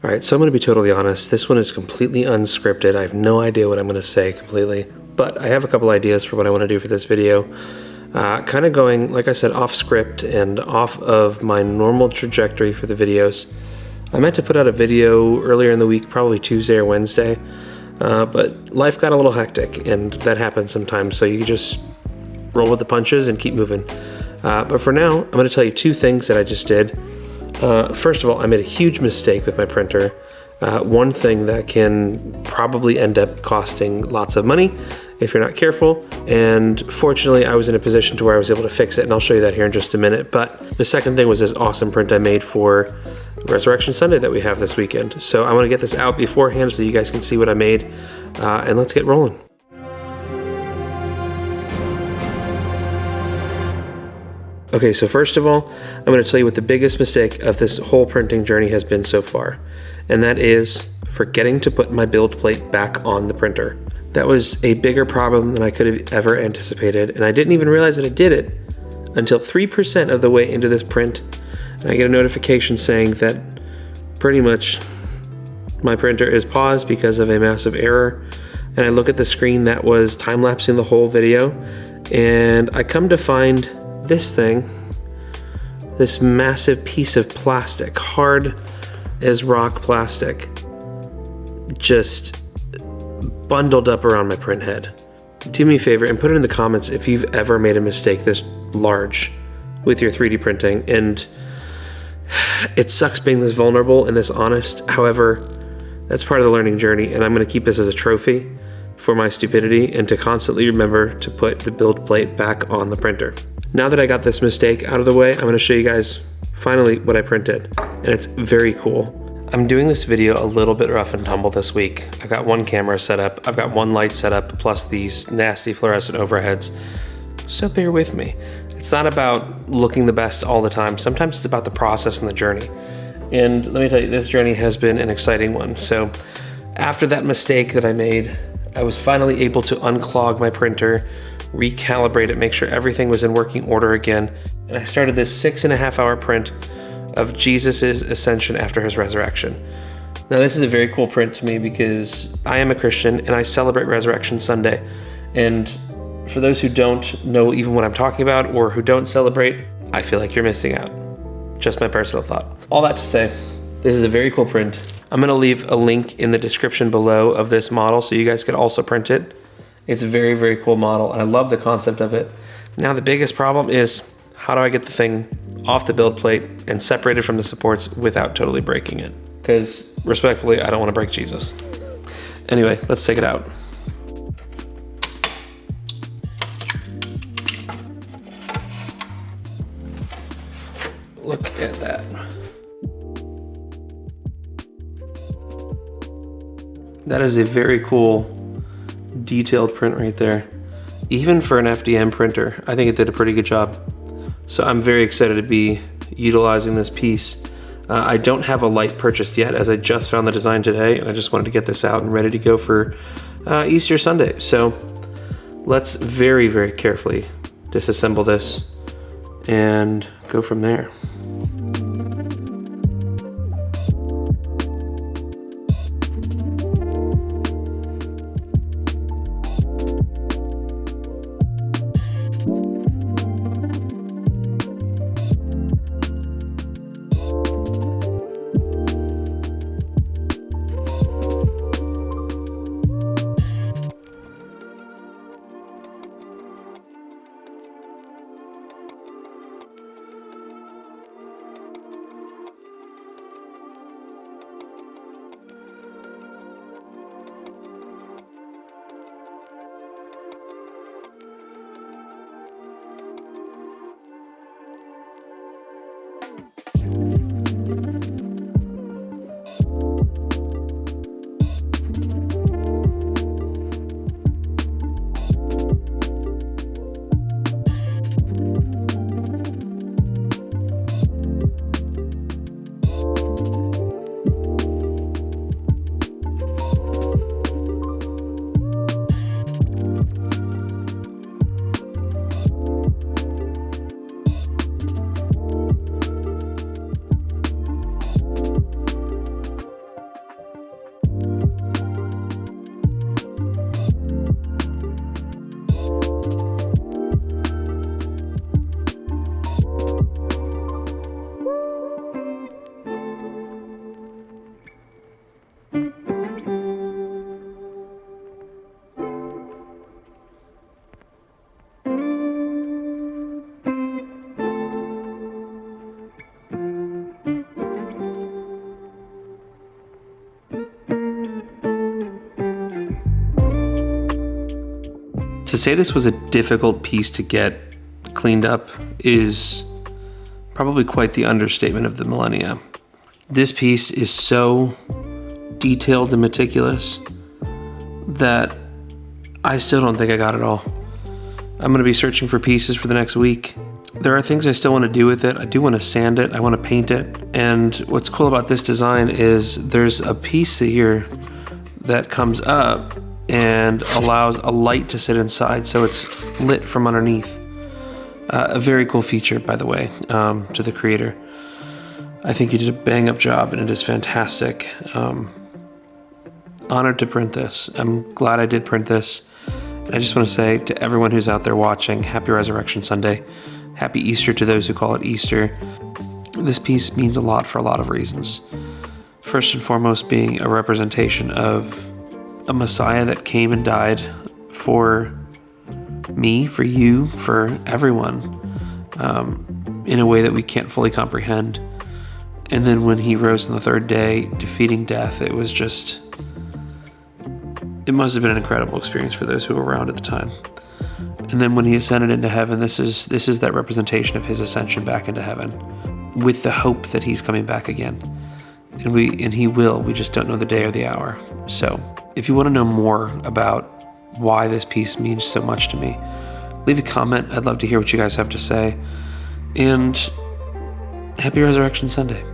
All right, so I'm going to be totally honest. This one is completely unscripted. I have no idea what I'm going to say completely, but I have a couple ideas for what I want to do for this video. Kind of going, like I said, off script and off of my normal trajectory for the videos. I meant to put out a video earlier in the week, probably Tuesday or Wednesday, but life got a little hectic, and that happens sometimes, so you just roll with the punches and keep moving. But for now, I'm going to tell you two things that I just did. First of all, I made a huge mistake with my printer. One thing that can probably end up costing lots of money if you're not careful. And fortunately, I was in a position to where I was able to fix it, and I'll show you that here in just a minute. But the second thing was this awesome print I made for Resurrection Sunday that we have this weekend. So I want to get this out beforehand so you guys can see what I made, and let's get rolling. Okay, so first of all, I'm going to tell you what the biggest mistake of this whole printing journey has been so far, and that is forgetting to put my build plate back on the printer. That was a bigger problem than I could have ever anticipated, and I didn't even realize that I did it until 3% of the way into this print, and I get a notification saying that pretty much my printer is paused because of a massive error, and I look at the screen that was time-lapsing the whole video, and I come to find this thing, this massive piece of plastic, hard as rock plastic, just bundled up around my print head. Do me a favor and put it in the comments if you've ever made a mistake this large with your 3D printing. And it sucks being this vulnerable and this honest. However, that's part of the learning journey, and I'm going to keep this as a trophy for my stupidity and to constantly remember to put the build plate back on the printer. Now that I got this mistake out of the way, I'm going to show you guys finally what I printed, and it's very cool. I'm doing this video a little bit rough and tumble this week. I got one camera set up, I've got one light set up, plus these nasty fluorescent overheads, so bear with me. It's not about looking the best all the time. Sometimes it's about the process and the journey. And let me tell you, this journey has been an exciting one. So after that mistake that I made, I was finally able to unclog my printer, recalibrate it, make sure everything was in working order again, and I started this 6.5 hour print of Jesus's ascension after his resurrection. Now this is a very cool print to me because I am a Christian and I celebrate Resurrection Sunday, and for those who don't know even what I'm talking about or who don't celebrate, I feel like you're missing out. Just my personal thought. All that to say, this is a very cool print. I'm going to leave a link in the description below of this model so you guys can also print it. It's a very, very cool model, and I love the concept of it. Now the biggest problem is, how do I get the thing off the build plate and separated from the supports without totally breaking it? Because respectfully, I don't want to break Jesus. Anyway, let's take it out. Look at that. That is a very cool detailed print right there. Even for an FDM printer, I think it did a pretty good job. So I'm very excited to be utilizing this piece. I don't have a light purchased yet, as I just found the design today, and I just wanted to get this out and ready to go for Easter Sunday. So let's very, very carefully disassemble this and go from there. To say this was a difficult piece to get cleaned up is probably quite the understatement of the millennia. This piece is so detailed and meticulous that I still don't think I got it all. I'm going to be searching for pieces for the next week. There are things I still want to do with it. I do want to sand it. I want to paint it. And what's cool about this design is there's a piece here that comes up and allows a light to sit inside, so it's lit from underneath. A very cool feature, by the way, to the creator. I think you did a bang-up job, and it is fantastic. Honored to print this. I'm glad I did print this. And I just want to say to everyone who's out there watching, Happy Resurrection Sunday. Happy Easter to those who call it Easter. This piece means a lot for a lot of reasons. First and foremost, being a representation of a Messiah that came and died for me, for you, for everyone, in a way that we can't fully comprehend. And then when he rose on the third day, defeating death, it was just, it must have been an incredible experience for those who were around at the time. And then when he ascended into heaven, this is that representation of his ascension back into heaven, with the hope that he's coming back again. And he will, we just don't know the day or the hour. So if you want to know more about why this piece means so much to me, leave a comment. I'd love to hear what you guys have to say. And Happy Resurrection Sunday.